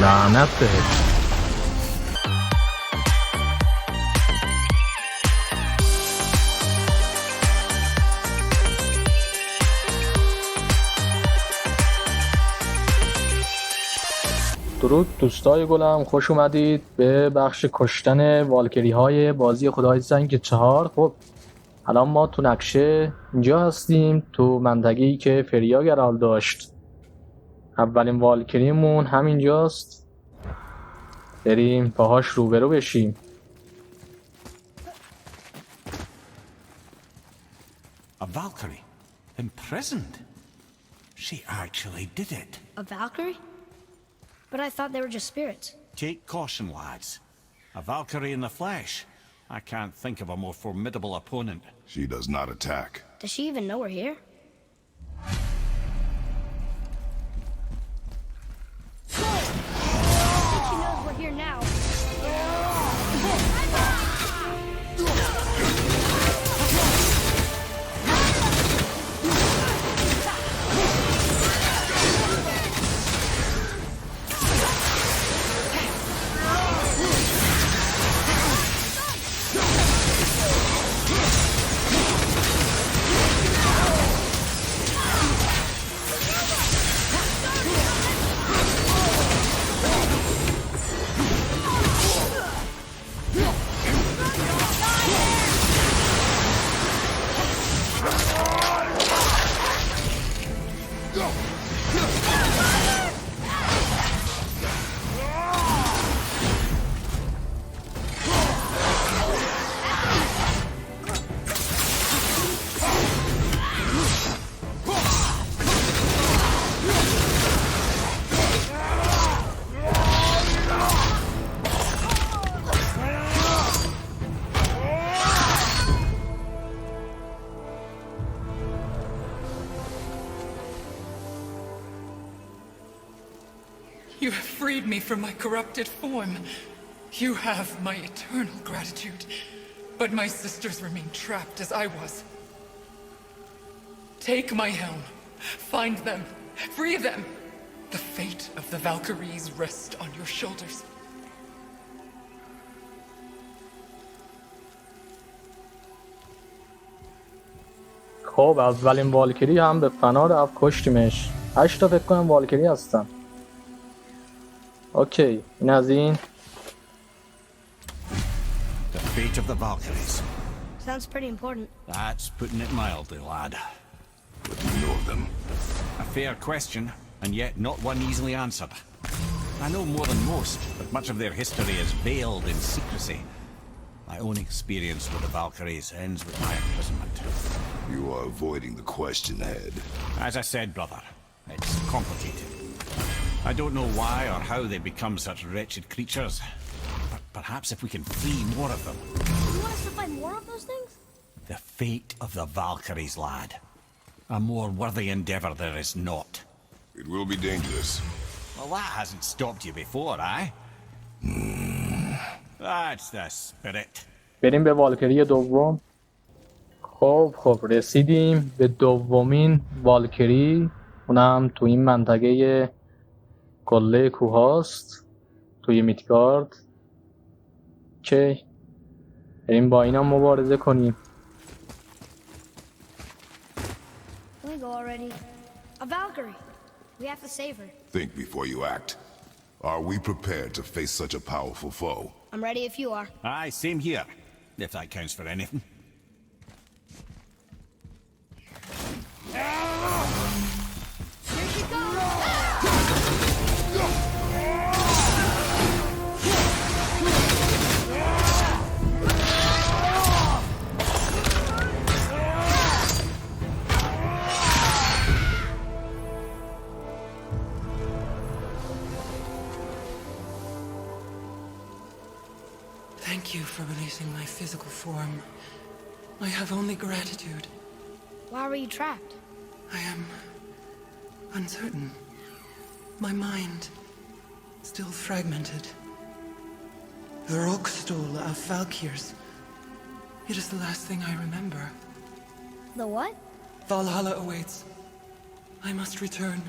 لعنت بهت. درود دوستای گلم، خوش اومدید به بخش کشتن والکری های بازی خدای زنگ 4. خب الان ما تو نقشه اینجا هستیم، تو منطقه‌ای که فریا قرار داشت. اولین والکریمون همینجاست، بریم باهاش روبرو بشیم. A Valkyrie imprisoned. She actually did it. A Valkyrie? But I thought they were just spirits. Take caution, lads. A Valkyrie in the flesh. I can't think of a more formidable opponent. She does not attack. Does she even know we're here? I think she knows we're here now. You have freed me from my corrupted form. You have my eternal gratitude. But my sisters remain trapped as I was. Take my helm. Find them. Free them. The fate of the Valkyries rests on your shoulders. خب اولین والکری هم به فنا رفت، کشتیمش. 8 تا فکر کنم والکری هستن. اوکی، این از این. The fate of the Valkyries. Sounds pretty important. That's putting it mildly, lad. What do you know of them? A fair question, and yet not one easily answered. I know more than most, but much of their history is veiled in secrecy. My own experience with the Valkyries ends with my imprisonment. You are avoiding the question ahead. As I said, brother, it's complicated. I don't know why or how they become such wretched creatures, but perhaps if we can free more of them. You want us to find more of those things? The fate of the Valkyries, lad. A more worthy endeavor there is not. It will be dangerous. Well, that hasn't stopped you before, eh? That's the spirit. بریم به والکری دوم. خب رسیدیم به دومین والکری. اونم تو این منطقه قله کوهاست، توی میدگارد. که بریم با اینا مبارزه کنیم. Can we go already? A Valkyrie. We have to save her. Think before you act. Are we prepared to face such a powerful foe? I'm ready if you are. Aye, same here, if that counts for anything. Here she comes! Thank you for releasing my physical form. I have only gratitude. Why were you trapped? I am uncertain. My mind still fragmented. The rockstool of Valkyrs. It is the last thing I remember. The what? Valhalla awaits. I must return.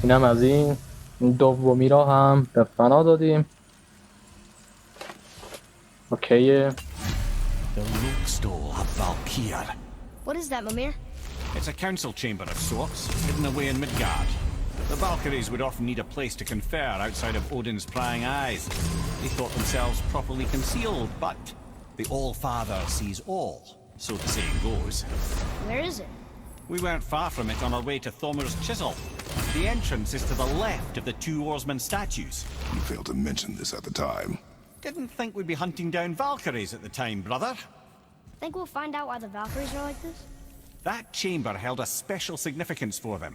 اینم از این دومی را هم به فنا دادیم. اوکیه. The Lookstole of Valkyr. What is that, Mimir? It's a council chamber of sorts, hidden away in Midgard. The Valkyries would often need a place to confer outside of Odin's prying eyes. They thought themselves properly concealed, but the All-Father sees all, so the saying goes. Where is it? We weren't far from it on our way to Thormur's Chisel. The entrance is to the left of the two oarsmen statues. You failed to mention this at the time. Didn't think we'd be hunting down Valkyries at the time, brother. Think we'll find out why the Valkyries are like this? That chamber held a special significance for them.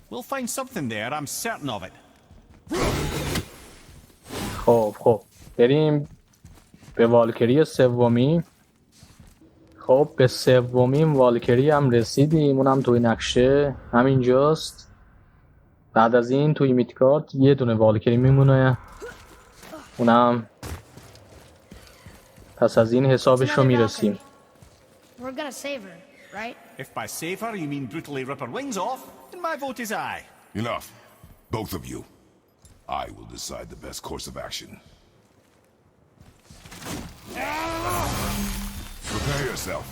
We'll find something there, I'm certain of it. خب بریم به والکری سومی. خب به سومین والکری هم رسیدیم. اونم توی نقشه همینجاست. بعد از این توی میدگارد یه دونه والکری میمونه. اونم پس از این حسابش رو میرسیم. We're gonna save her, right? If by save her you mean brutally rip her wings off, then my vote is aye. Enough. Both of you. I will decide the best course of action. Prepare yourself.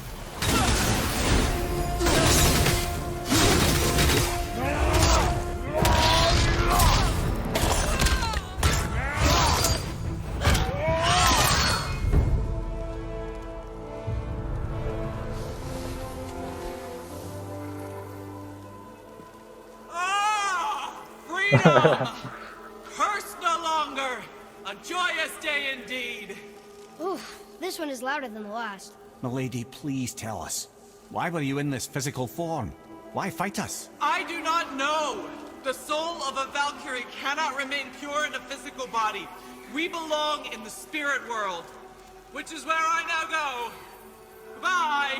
Freedom! Curse no longer! A joyous day indeed! Oof, this one is louder than the last. Milady, please tell us. Why were you in this physical form? Why fight us? I do not know! The soul of a Valkyrie cannot remain pure in a physical body. We belong in the spirit world, which is where I now go. Goodbye!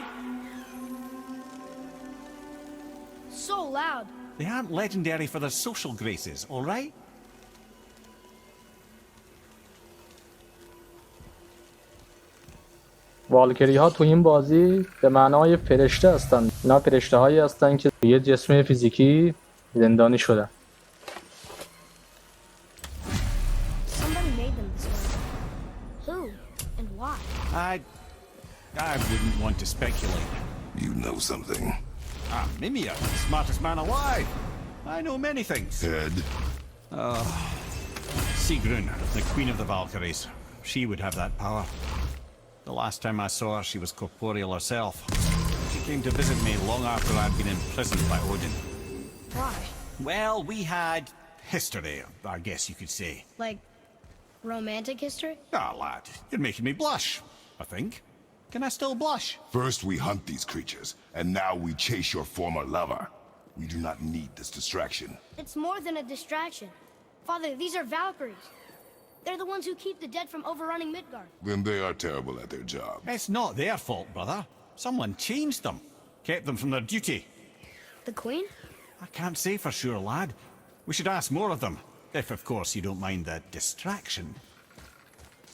So loud. They aren't legendary for their social graces, all right? والکری ها تو این بازی به معنای فرشته هستن. اینا فرشته هایی هستن که یه جسم فیزیکی زندانی شدن. Somebody made them this way. Who and why? I wouldn't want to speculate. You know something. Mimir, the smartest man alive. I know many things. Head. Sigrun, the queen of the Valkyries. She would have that power. The last time I saw her, she was corporeal herself. She came to visit me long after I'd been imprisoned by Odin. Why? Well, we had history, I guess you could say. Like romantic history? Ah, lad, you're making me blush, I think. Can I still blush? First we hunt these creatures, and now we chase your former lover. We do not need this distraction. It's more than a distraction. Father, these are Valkyries. They're the ones who keep the dead from overrunning Midgard. Then they are terrible at their job. It's not their fault, brother. Someone changed them. Kept them from their duty. The Queen? I can't say for sure, lad. We should ask more of them. If, of course, you don't mind the distraction.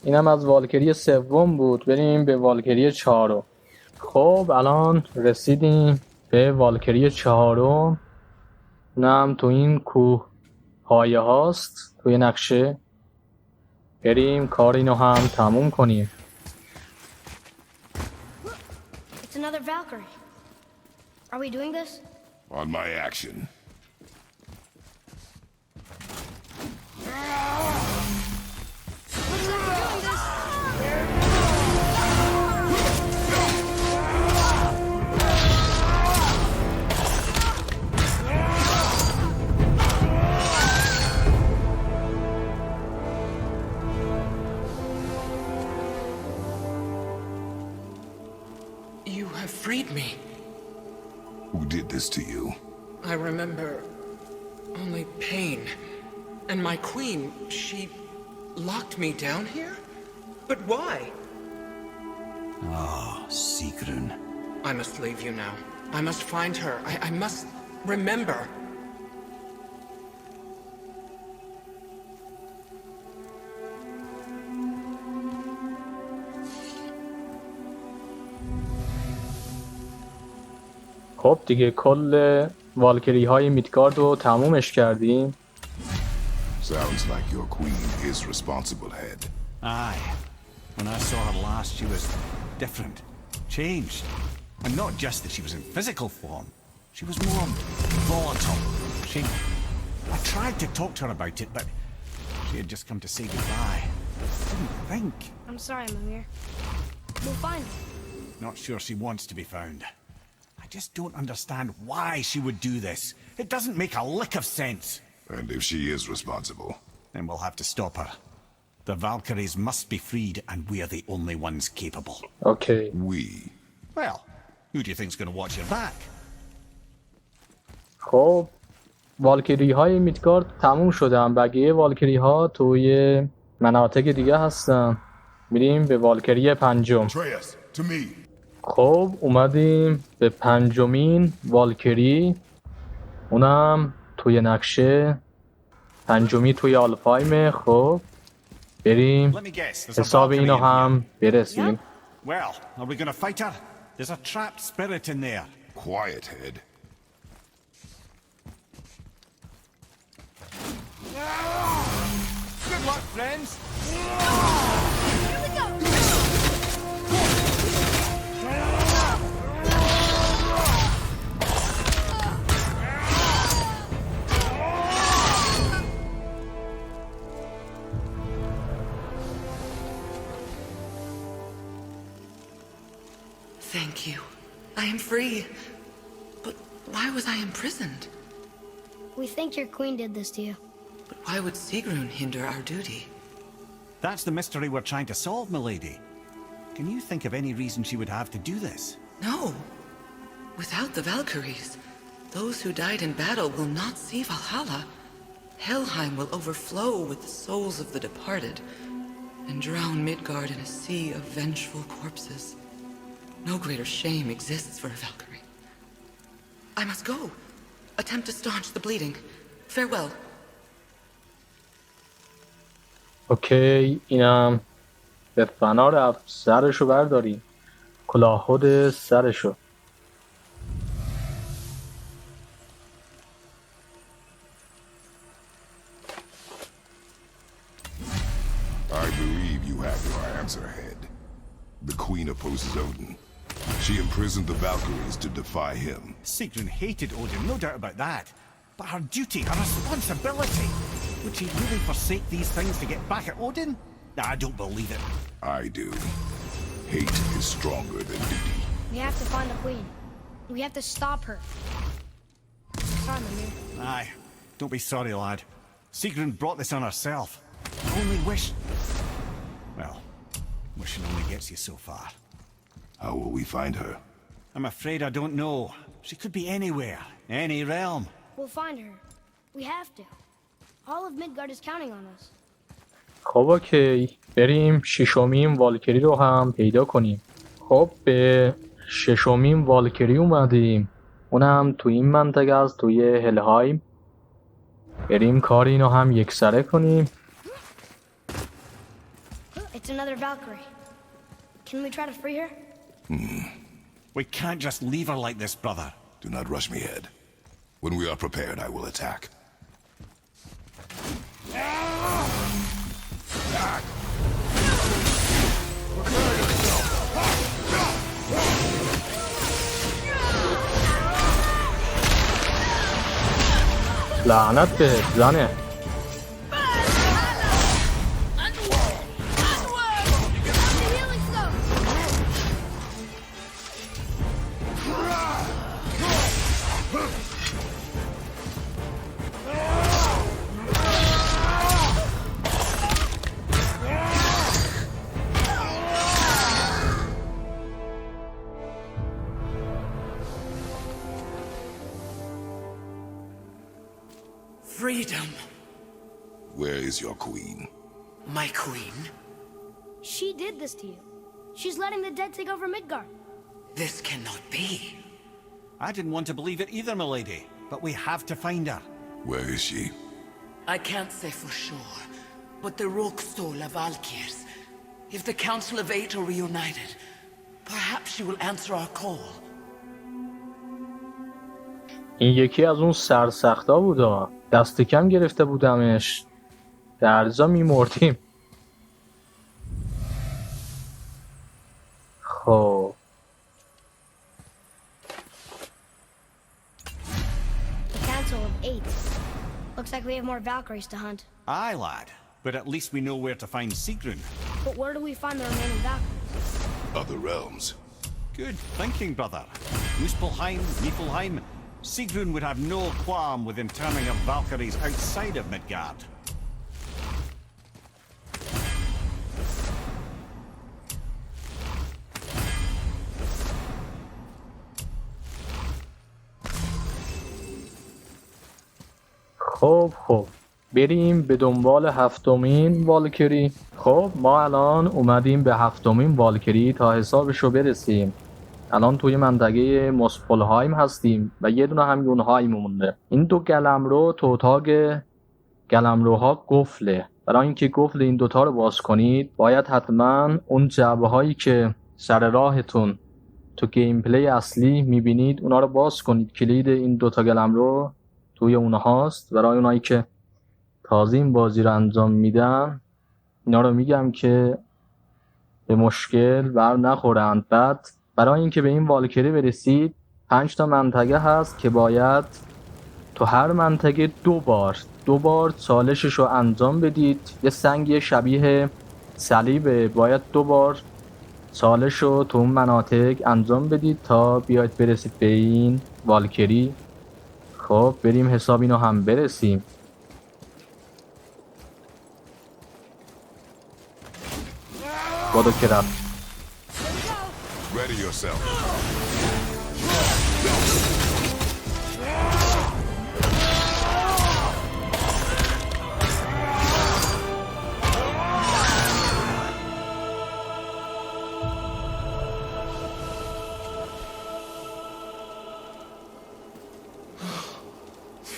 اینم از والکری سوم بود. بریم به والکری چهارم. خب الان رسیدیم به والکری چهارم. اونم تو این کوه هایی هاست توی نقشه. بریم کار اینو هم تموم کنیم. It's another Valkyrie. Are we doing this? On my action. Looks like we're doing this. You have freed me. Who did this to you? I remember only pain. And my queen, she locked me down here? But why? Sigrun. I must leave you now. I must find her. I must remember. خب دیگه کل والکری های میدگارد رو تمومش کردیم. Sounds like your queen is responsible, head. Aye. When I saw her last, she was different, changed. And not just that she was in physical form. She was more volatile. I tried to talk to her about it, but she had just come to say goodbye. Didn't think. I'm sorry, Mimir. We'll find her. Not sure she wants to be found. I just don't understand why she would do this. It doesn't make a lick of sense. And if she is responsible? Then we'll have to stop her. The Valkyries must be freed, and we are the only ones capable. اوکی. We. Well, who do you think's going to watch your back? خب والکری های میدگارد تموم شدن. بقیه والکری ها توی مناطق دیگه هستن. میریم به والکری پنجم. Atreus, to me. خب اومدیم به پنجمین والکری. اونم توی نقشه پنجمی توی آلفایمه. خب بریم Let me guess. There's a حساب Valkyrie اینو in here. هم برسیم. Well, are we going to fight her? There's a trapped spirit in there. Quiet, head. Good luck, friends. Here we go! Thank you. I am free. But why was I imprisoned? We think your queen did this to you. But why would Sigrun hinder our duty? That's the mystery we're trying to solve, milady. Can you think of any reason she would have to do this? No. Without the Valkyries, those who died in battle will not see Valhalla. Helheim will overflow with the souls of the departed, and drown Midgard in a sea of vengeful corpses. No greater shame exists for a Valkyrie. I must go. Attempt to staunch the bleeding. Farewell. اوکی اینم به فنا رفت. سرشو برداریم. کلاهخود سرشو. I believe you have your answer, head. The queen opposes Odin. She imprisoned the Valkyries to defy him. Sigrun hated Odin, no doubt about that. But her duty, her responsibility. Would she really forsake these things to get back at Odin? I don't believe it. I do. Hate is stronger than duty. We have to find the queen. We have to stop her. Sorry, Mimir. Aye, don't be sorry, lad. Sigrun brought this on herself. I only wish... Well, wishing only gets you so far. How will we find her? I'm afraid I don't know. She could be anywhere, any realm. We'll find her. We have to. All of Midgard is counting on us. خب اوکی بریم ششمین والکری رو هم پیدا کنیم. خب به ششمین والکری اومدیم. اونم تو این منطقه است توی هلهایم. بریم کار اینو هم یکسره کنیم. It's another Valkyrie. Can we try to free her? We can't just leave her like this, brother. Do not rush me, head. When we are prepared, I will attack. لعنت به زنه. Freedom. Where is your queen? My queen? She did this to you. She's letting the dead take over Midgard. This cannot be. I didn't want to believe it either, milady, but we have to find her. Where is she? I can't say for sure, but the Rokstol of Valkyrs. If the Council of Eight are reunited, perhaps she will answer our call. این یکی از اون سرسختا بودا. دست کم گرفته بودمش. درجا میمردیم. خب The Council of 8. Looks like we have more Valkyries to hunt. Aye, lad. But at least we know where to find Sigrun. But where do we find the remaining Valkyries? Other realms. Good thinking, brother. Muspelheim, Niflheim. Sigrun would have no qualm with interning of Valkyries outside of Midgard. خب بریم به دنبال 7مین والکری. خب ما الان اومدیم به 7مین والکری تا حسابشو برسیم. الان توی منطقه مسپلهایم هستیم و یه دونه هم یونهایم مونده. این دو گلمرو توتاگ گلمروها گفله. برای اینکه گفل این دوتا رو باز کنید باید حتما اون جعبه هایی که سر راهتون تو گیم پلی اصلی میبینید اونا رو باز کنید. کلید این دوتا گلمرو توی اونهاست. برای اونایی که تازه این بازی رو انجام میدن اینا رو میگم که به مشکل بر نخورند. بعد برای اینکه به این والکری برسید 5 تا منطقه هست که باید تو هر منطقه دو بار چالشش رو انجام بدید. یه سنگ شبیه صلیب باید 2 بار چالش رو تو اون مناطق انجام بدید تا بیاید برسید به این والکری. خب بریم حساب اینو هم برسیم. بادو که رفت. Ready yourself.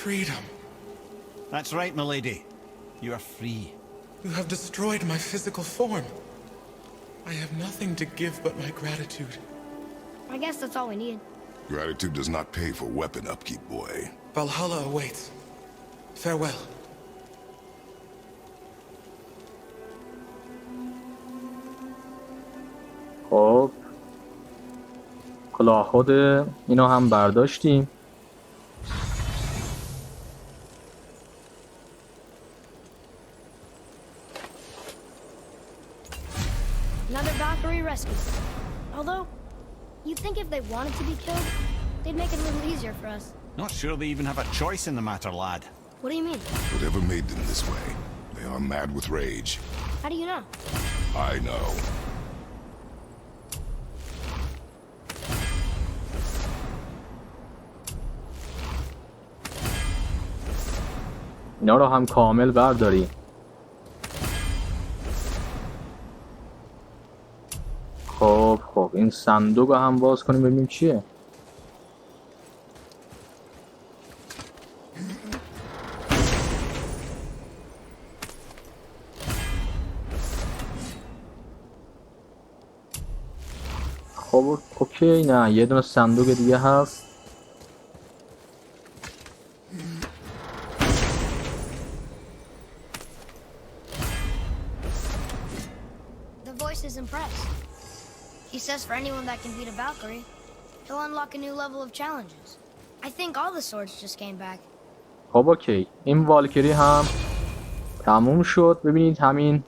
Freedom. That's right, milady. You are free. You have destroyed my physical form. I have nothing to give but my gratitude. I guess that's all we need. Gratitude does not pay for weapon upkeep, boy. Valhalla awaits. Farewell. خب کلاه خود اینو هم برداشتیم. Another Valkyrie rescue. Although, you'd think if they wanted to be killed, they'd make it a little easier for us. Not sure they even have a choice in the matter, lad. What do you mean? Whatever made them this way, they are mad with rage. How do you know? I know. اینا رو هم کامل برداریم. خب این صندوق رو هم باز کنیم ببینیم چیه. خب اوکی، نه یه دونه صندوق دیگه هست. Is impressed. He says for anyone that can beat a Valkyrie, he'll unlock a new level of challenges. I think all the swords just came back. خب اوکی، این والکری هم تموم شد. ببینید همین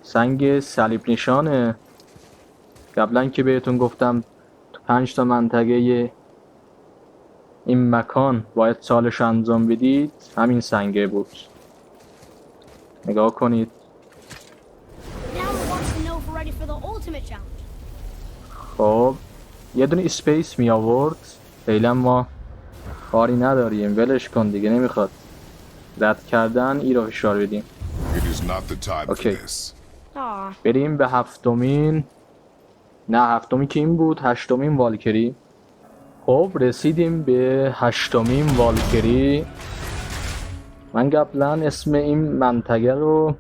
سنگ صلیب نشانه. قبلا که بهتون گفتم تو 5 تا منطقه این مکان باید چالش انجام بدید، همین سنگه بود. نگاه کنید. خب یه دونه اسپیس می آورد، فعلا ما کاری نداریم، ولش کن دیگه، نمیخواد رد کردن ای رو فشار بدیم. اوکی بریم به 7مین، نه 7مین که این بود، 8مین والکری. خب رسیدیم به 8مین والکری. من قبلا اسم این منطقه رو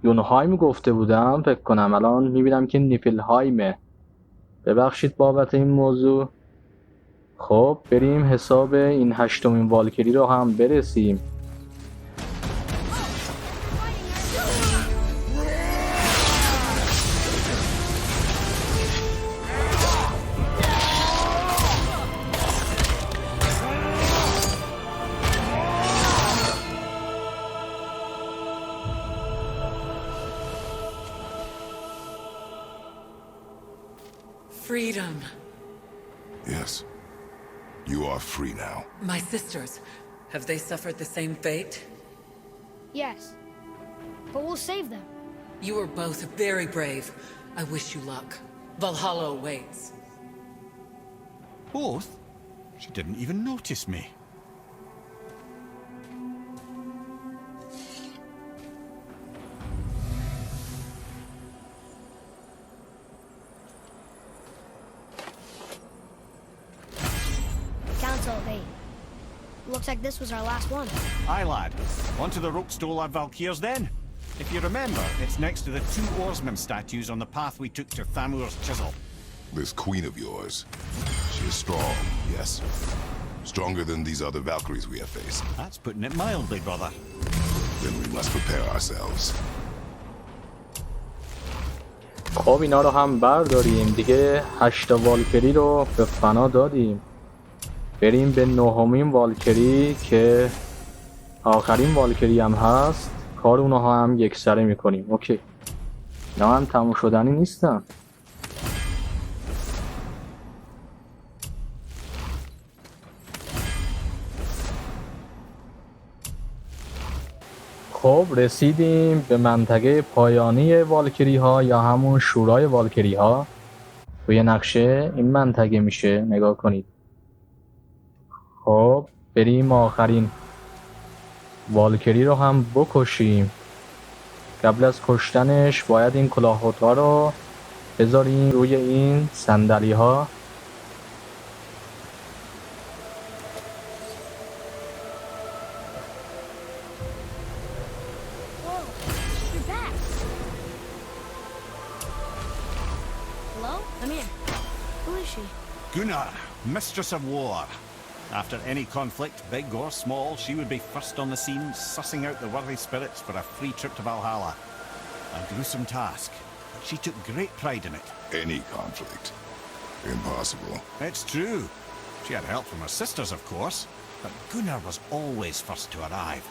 یونهایم گفته بودم فکر کنم، الان میبینم که نیفلهایمه، ببخشید بابت این موضوع. خب بریم حساب این 8مین والکری رو هم برسیم. freedom. Yes. You are free now. My sisters, have they suffered the same fate? Yes. But we'll save them. You are both very brave. I wish you luck. Valhalla awaits. Both? She didn't even notice me. Council of 8. Looks like this was our last one. Aye, lad. On to the Rookstol at Valkyrs then. If you remember, it's next to the two oarsmen statues on the path we took to Thamur's chisel. This queen of yours, she is strong, yes. Stronger than these other Valkyries we have faced. That's putting it mildly, brother. Then we must prepare ourselves. خب اینا رو هم برداریم دیگه. 8 والکری رو به فنا دادیم. بریم به 9مین والکری که آخرین والکری هم هست. کار اونها هم یکسره میکنیم. اوکی. اینا هم تموم شدنی نیستن. خب رسیدیم به منطقه پایانی والکری ها یا همون شورای والکری ها. توی نقشه این منطقه میشه، نگاه کنید. خب بریم آخرین والکری رو هم بکشیم. قبل از کشتنش باید این کلاهوتا رو بذاریم روی این صندلی ها. Whoa, you're back. Hello? I'm here. Who is she? Gunnar, mistress of war. After any conflict, big or small, she would be first on the scene, sussing out the worthy spirits for a free trip to Valhalla. A gruesome task, but she took great pride in it. Any conflict. Impossible. It's true. She had help from her sisters, of course, but Gunnar was always first to arrive.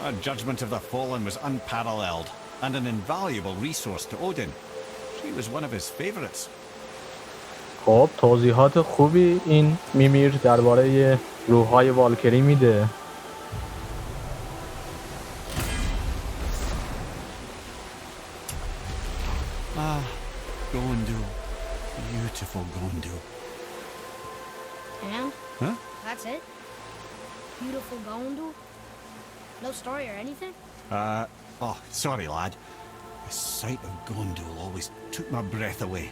Her judgment of the fallen was unparalleled, and an invaluable resource to Odin. She was one of his favourites. خب توضیحات خوبی این میمیر درباره روح‌های والکری میده. Gondul. Beautiful Gondul. And? Huh? That's it? Beautiful Gondul? No story or anything? Sorry, lad. The sight of Gondul always took my breath away.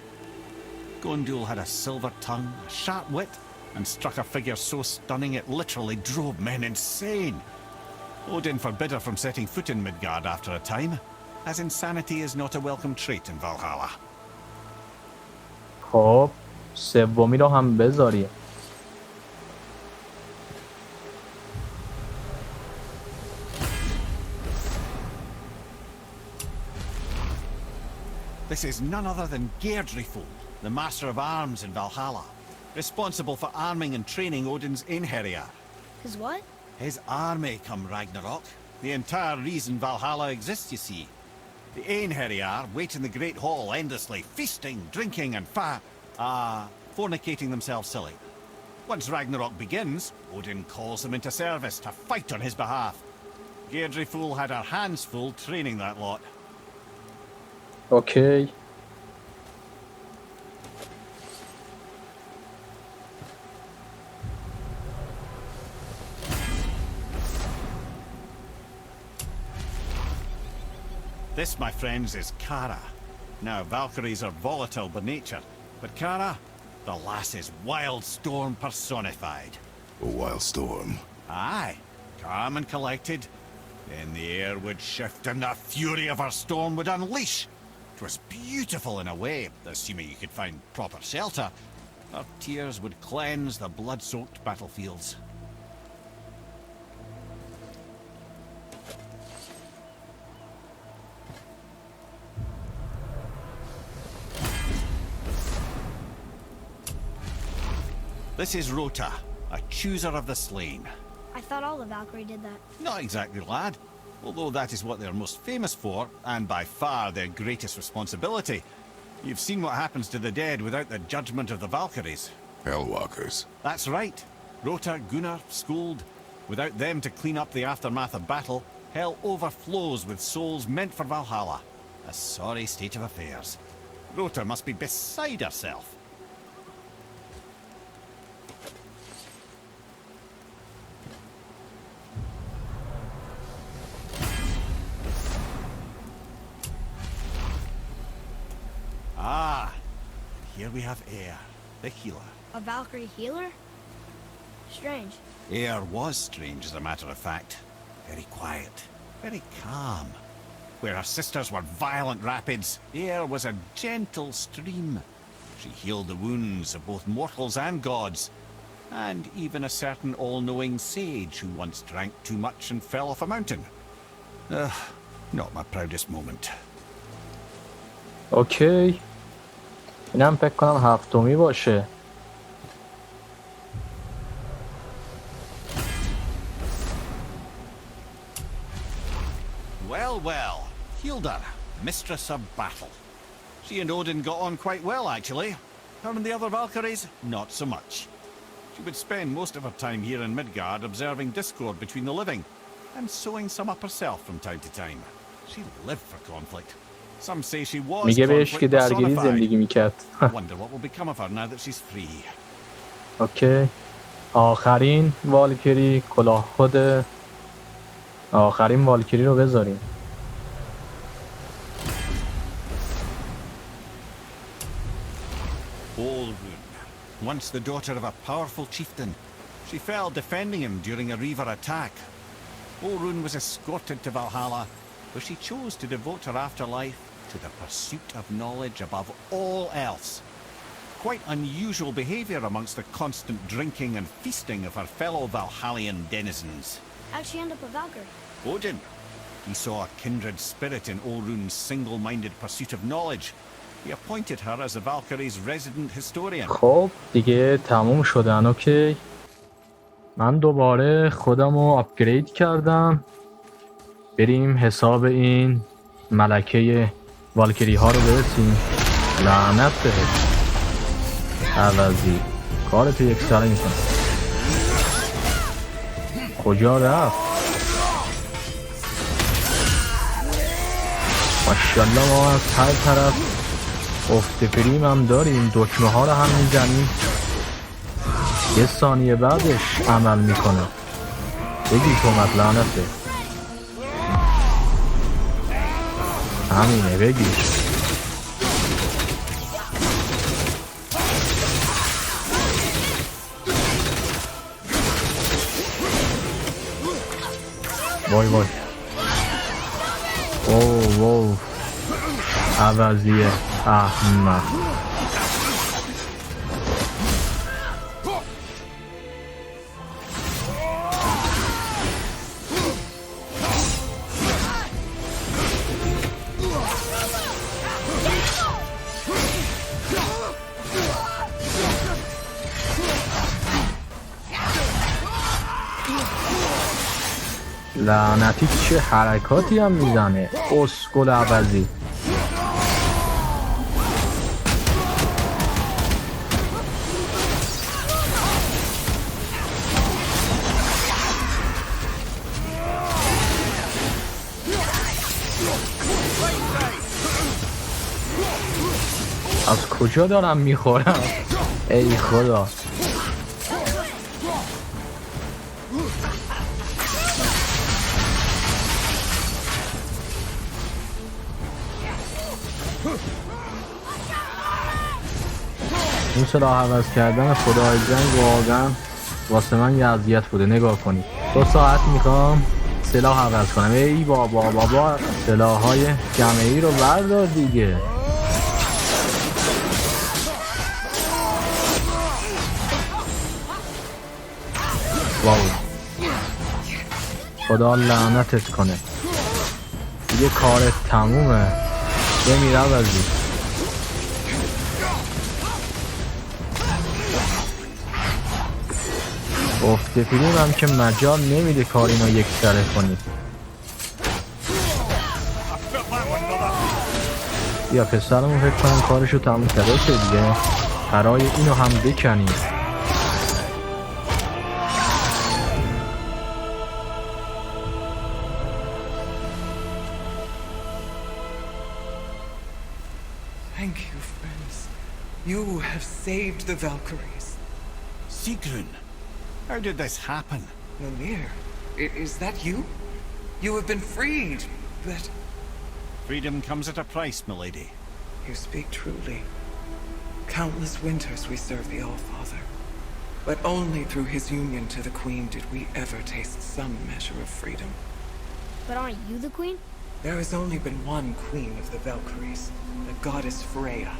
Gondul had a silver tongue, a sharp wit, and struck a figure so stunning it literally drove men insane. Odin forbid her from setting foot in Midgard after a time, as insanity is not a welcome trait in Valhalla. خب سومی رو هم بذاریم. This is none other than Geirdriful, the master of arms in Valhalla, responsible for arming and training Odin's Einherjar. His what? His army come Ragnarok. The entire reason Valhalla exists, you see. The Einherjar wait in the Great Hall endlessly, feasting, drinking, and fornicating themselves silly. Once Ragnarok begins, Odin calls them into service to fight on his behalf. Geirdriful had her hands full training that lot. اوکی. This, my friends, is Kara. Now, Valkyries are volatile by nature, but Kara, the lass is wild storm personified. A wild storm. Aye, calm and collected. Then the air would shift and the fury of her storm would unleash. It was beautiful in a way, assuming you could find proper shelter. Her tears would cleanse the blood-soaked battlefields. This is Rota, a chooser of the slain. I thought all the Valkyrie did that. Not exactly, lad. Although that is what they're most famous for, and by far their greatest responsibility. You've seen what happens to the dead without the judgment of the Valkyries. Hellwalkers. That's right. Rota, Gunnar, Skuld. Without them to clean up the aftermath of battle, hell overflows with souls meant for Valhalla. A sorry state of affairs. Rota must be beside herself. Ah, here we have Air, the healer. A Valkyrie healer? Strange. Air was strange, as a matter of fact. Very quiet, very calm. Where her sisters were violent rapids, Air was a gentle stream. She healed the wounds of both mortals and gods, and even a certain all-knowing sage who once drank too much and fell off a mountain. Not my proudest moment. اوکی. اینم فکر کنم هفتمی باشه. Well, Hilda, mistress of battle. She and Odin got on quite well, actually. Her and the other Valkyries, not so much. She would spend most of her time here in Midgard observing discord between the living, and sewing some up herself from time to time. She lived for conflict. Some say she was میگه بهش که conflict درگیری زندگی personified. میکرد. Wonder what will become of her now that she's free. اوکی. آخرین والکری کلاه خود آخرین والکری رو بذاریم. Olrun, once the daughter of a powerful chieftain. She fell defending him during a Reaver attack. Olrun was escorted to Valhalla, where she chose to devote her afterlife to the pursuit of knowledge above all else. Quite unusual behavior amongst the constant drinking and feasting of her fellow Valhallian denizens. How'd she end up a Valkyrie? Odin. He saw a kindred spirit in Olrun's single-minded pursuit of knowledge. He appointed her as the Valkyrie's resident historian. خب دیگه تموم شدن. اوکی. من دوباره خودم رو آپگرید کردم. بریم حساب این ملکه والکری ها رو برسیم. لعنت بهت عوضی کارتو یک سره میکنم. کجا رفت؟ ماشاءالله ما از هر طرف افت فریم هم داریم. دکمه ها رو هم میزنیم. یه ثانیه بعدش عمل میکنه. بگی کمت لعنته. همینه بگیر. وای وای. اوه عوضیه احمد. لعنتی چه حرکاتی هم میزنه. اسکل عوضی. از کجا دارم میخورم؟ ای خدا. این سلاح عوض کردن خدای جنگ واقعا واسه من یه اذیت بوده. نگاه کنید 2 ساعت میخوام سلاح عوض کنم. ای بابا سلاح های جمعی رو بردار دیگه. واو خدا لعنتت کنه. دیگه کارت تمومه. بمیر عوضی. افت فیلم هم که مجال نمیده کار اینا یک سره کنید. بیا پسرمون فکر کنم کارشو تموم کرده که دیگه برای اینو هم بکنیم. Thank you, friends. You have saved the Valkyries. Sigrun, how did this happen? Mimir, is that you? You have been freed, but... Freedom comes at a price, milady. You speak truly. Countless winters we served the All-Father. But only through his union to the Queen did we ever taste some measure of freedom. But aren't you the queen? There has only been one Queen of the Valkyries, the goddess Freya.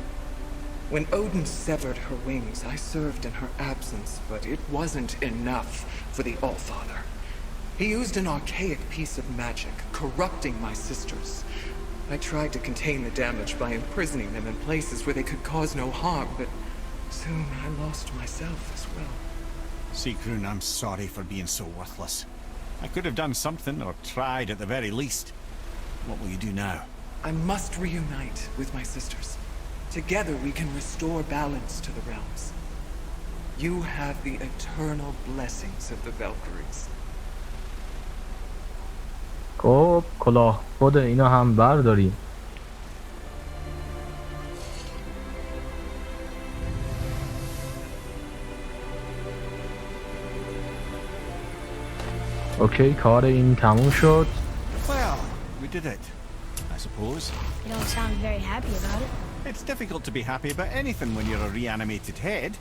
When Odin severed her wings, I served in her absence, but it wasn't enough for the All-Father. He used an archaic piece of magic, corrupting my sisters. I tried to contain the damage by imprisoning them in places where they could cause no harm, but soon I lost myself as well. Sigrun, I'm sorry for being so worthless. I could have done something, or tried at the very least. What will you do now? I must reunite with my sisters. Together we can restore balance to the realms. You have the eternal blessings of the Valkyries. خب کلاه خود اینا هم برداریم. اوکی کار این تموم شد. Well, we did it, I suppose. You don't sound very happy about it. It's difficult to be happy about anything when you're a reanimated head.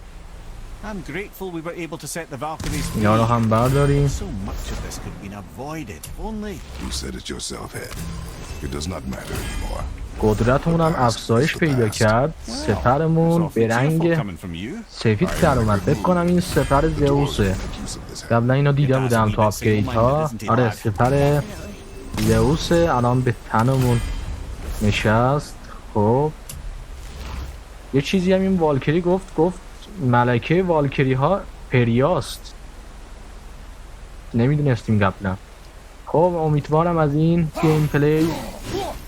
I'm grateful we were able to set the Valkyries free. اینا رو هم برداریم. So much of this could have been avoided, if only. You said it yourself, Head. It does not matter anymore. قدرتمون هم افزایش پیدا کرد. سپرمون It's به awfully رنگ cheerful coming from you. سفید در اومد. فکر کنم این سپر زئوسه. قبلا اینو دیده بودم تو آپگرید ها. آره سپر زئوسه. الان به تنمون نشست. خب یه چیزی هم این والکری گفت ملکه والکری ها پریاست. نمیدونستیم قبلا. خب امیدوارم از این گیم پلی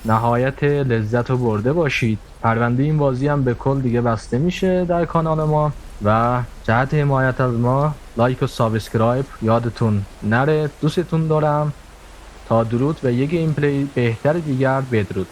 نهایت لذت رو برده باشید. پرونده این بازی هم به کل دیگه بسته میشه در کانال ما و جهت حمایت از ما لایک و سابسکرایب یادتون نره. دوستتون دارم. تا درود و یک گیم پلی بهتر دیگر بدرود.